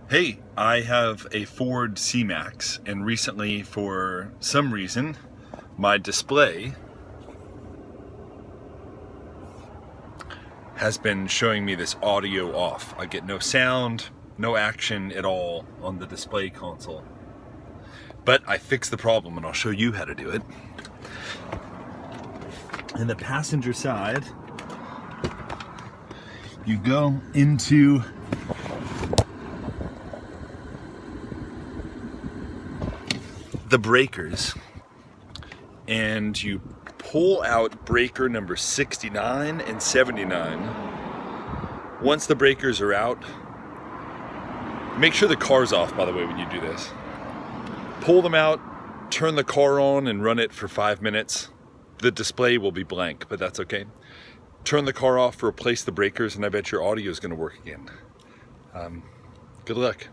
Hey, I have a Ford CMAX, and recently, for some reason, my display has been showing me this audio off. I get no sound, no action at all on the display console. But I fixed the problem, and I'll show you how to do it. In the passenger side, you go into the breakers and you pull out breaker number 69 and 79. Once the breakers are out, make sure the car's off, by the way, when you do this. Pull them out, turn the car on and run it for 5 minutes. The display will be blank, but that's okay. Turn the car off, replace the breakers, and I bet your audio is going to work again. Good luck.